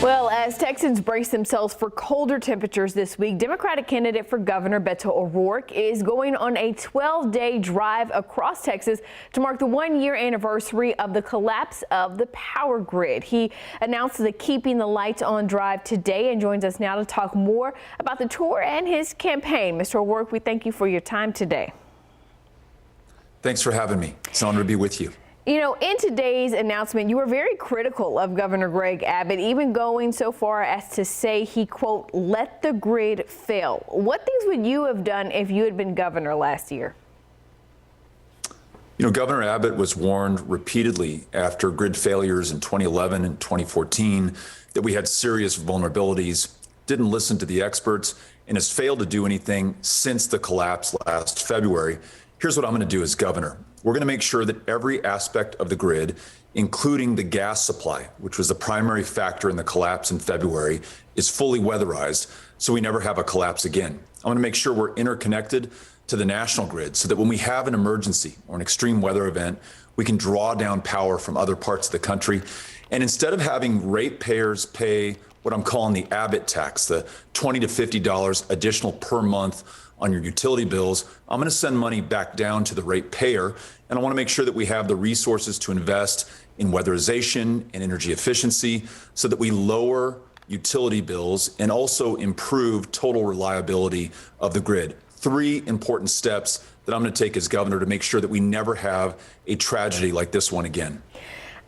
Well, as Texans brace themselves for colder temperatures this week, Democratic candidate for governor Beto O'Rourke is going on a 12-day drive across Texas to mark the one-year anniversary of the collapse of the power grid. He announced the Keeping the Lights On drive today and joins us now to talk more about the tour and his campaign. Mr. O'Rourke, we thank you for your time today. Thanks for having me. It's an honor to be with you. You know, in today's announcement, you were very critical of Governor Greg Abbott, even going so far as to say he, quote, let the grid fail. What things would you have done if you had been governor last year? You know, Governor Abbott was warned repeatedly after grid failures in 2011 and 2014 that we had serious vulnerabilities, didn't listen to the experts, and has failed to do anything since the collapse last February. Here's what I'm going to do as governor. We're going to make sure that every aspect of the grid, including the gas supply, which was the primary factor in the collapse in February, is fully weatherized so we never have a collapse again. I'm going to make sure we're interconnected to the national grid so that when we have an emergency or an extreme weather event, we can draw down power from other parts of the country. And instead of having ratepayers pay what I'm calling the Abbott tax, the $20 to $50 additional per month on your utility bills, I'm going to send money back down to the ratepayer, and I want to make sure that we have the resources to invest in weatherization and energy efficiency so that we lower utility bills and also improve total reliability of the grid. Three important steps that I'm going to take as governor to make sure that we never have a tragedy like this one again.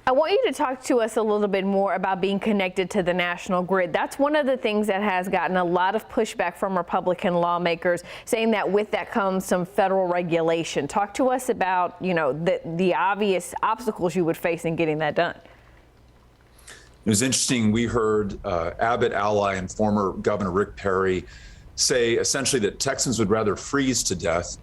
I want you to talk to us a little bit more about being connected to the national grid. That's one of the things that has gotten a lot of pushback from Republican lawmakers, saying that with that comes some federal regulation. Talk to us about, you know, the obvious obstacles you would face in getting that done. It was interesting. We heard Abbott ally and former Governor Rick Perry say essentially that Texans would rather freeze to death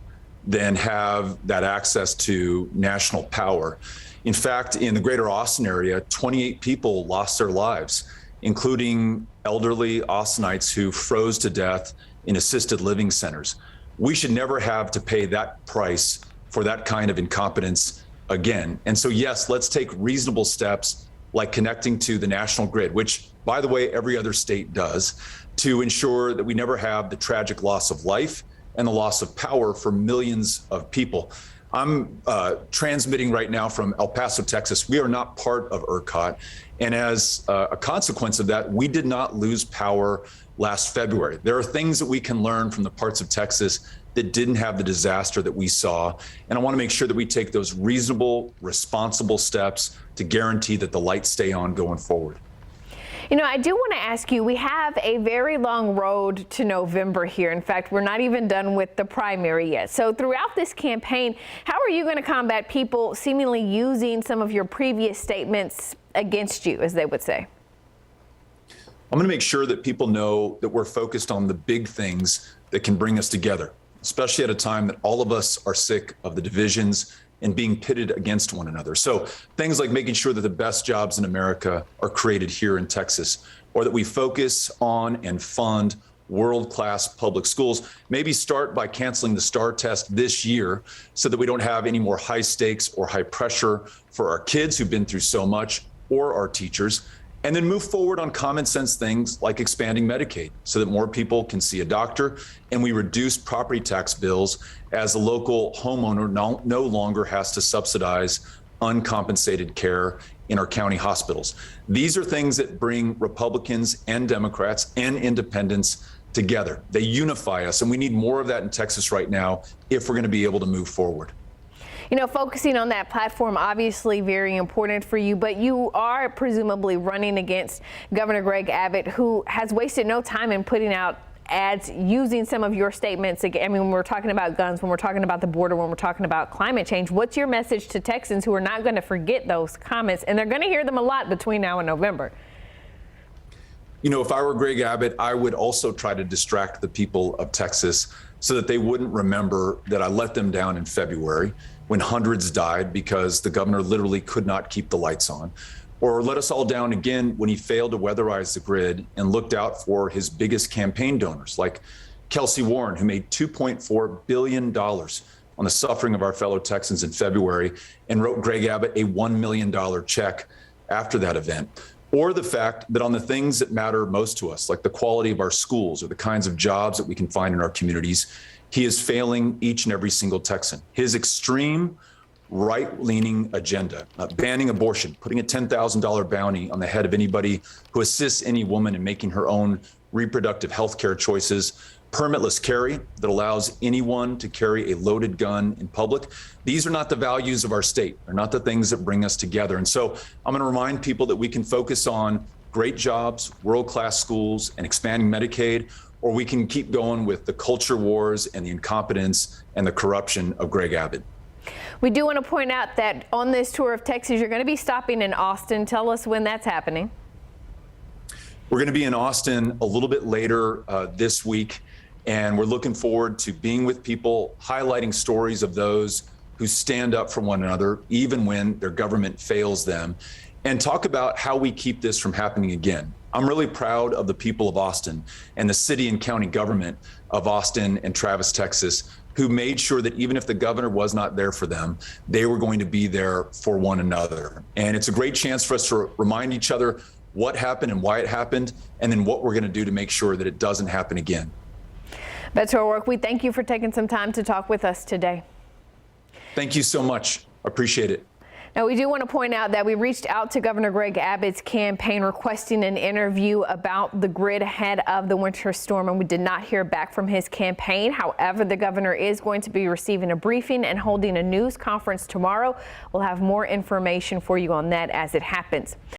than have that access to national power. In fact, in the greater Austin area, 28 people lost their lives, including elderly Austinites who froze to death in assisted living centers. We should never have to pay that price for that kind of incompetence again. And so, yes, let's take reasonable steps like connecting to the national grid, which, by the way, every other state does, to ensure that we never have the tragic loss of life and the loss of power for millions of people. I'm transmitting right now from El Paso, Texas. We are not part of ERCOT. And as a consequence of that, we did not lose power last February. There are things that we can learn from the parts of Texas that didn't have the disaster that we saw. And I want to make sure that we take those reasonable, responsible steps to guarantee that the lights stay on going forward. You know, I do want to ask you, we have a very long road to November here. In fact, we're not even done with the primary yet. So throughout this campaign, how are you going to combat people seemingly using some of your previous statements against you, as they would say? I'm going to make sure that people know that we're focused on the big things that can bring us together, especially at a time that all of us are sick of the divisions and being pitted against one another. So things like making sure that the best jobs in America are created here in Texas, or that we focus on and fund world-class public schools. Maybe start by canceling the STAR test this year so that we don't have any more high stakes or high pressure for our kids who've been through so much, or our teachers. And then move forward on common sense things like expanding Medicaid so that more people can see a doctor, and we reduce property tax bills as a local homeowner no longer has to subsidize uncompensated care in our county hospitals. These are things that bring Republicans and Democrats and independents together. They unify us, and we need more of that in Texas right now if we're going to be able to move forward. You know, focusing on that platform, obviously very important for you, but you are presumably running against Governor Greg Abbott, who has wasted no time in putting out ads using some of your statements. I mean, when we're talking about guns, when we're talking about the border, when we're talking about climate change, what's your message to Texans who are not going to forget those comments, and they're going to hear them a lot between now and November? You know, if I were Greg Abbott, I would also try to distract the people of Texas so that they wouldn't remember that I let them down in February when hundreds died because the governor literally could not keep the lights on, or let us all down again when he failed to weatherize the grid and looked out for his biggest campaign donors like Kelsey Warren, who made $2.4 billion on the suffering of our fellow Texans in February and wrote Greg Abbott a $1 million check after that event. or the fact that on the things that matter most to us, like the quality of our schools or the kinds of jobs that we can find in our communities, he is failing each and every single Texan. His extreme right-leaning agenda, banning abortion, putting a $10,000 bounty on the head of anybody who assists any woman in making her own reproductive health care choices, permitless carry that allows anyone to carry a loaded gun in public. These are not the values of our state. They're not the things that bring us together. And so I'm going to remind people that we can focus on great jobs, world-class schools, and expanding Medicaid, or we can keep going with the culture wars and the incompetence and the corruption of Greg Abbott. We do want to point out that on this tour of Texas, you're going to be stopping in Austin. Tell us when that's happening. We're going to be in Austin a little bit later this week, and we're looking forward to being with people, highlighting stories of those who stand up for one another, even when their government fails them, and talk about how we keep this from happening again. I'm really proud of the people of Austin and the city and county government of Austin and Travis, Texas, who made sure that even if the governor was not there for them, they were going to be there for one another. And it's a great chance for us to remind each other what happened and why it happened, and then what we're going to do to make sure that it doesn't happen again. Beto O'Rourke, we thank you for taking some time to talk with us today. Thank you so much. Appreciate it. Now, we do want to point out that we reached out to Governor Greg Abbott's campaign requesting an interview about the grid ahead of the winter storm, and we did not hear back from his campaign. However, the governor is going to be receiving a briefing and holding a news conference tomorrow. We'll have more information for you on that as it happens.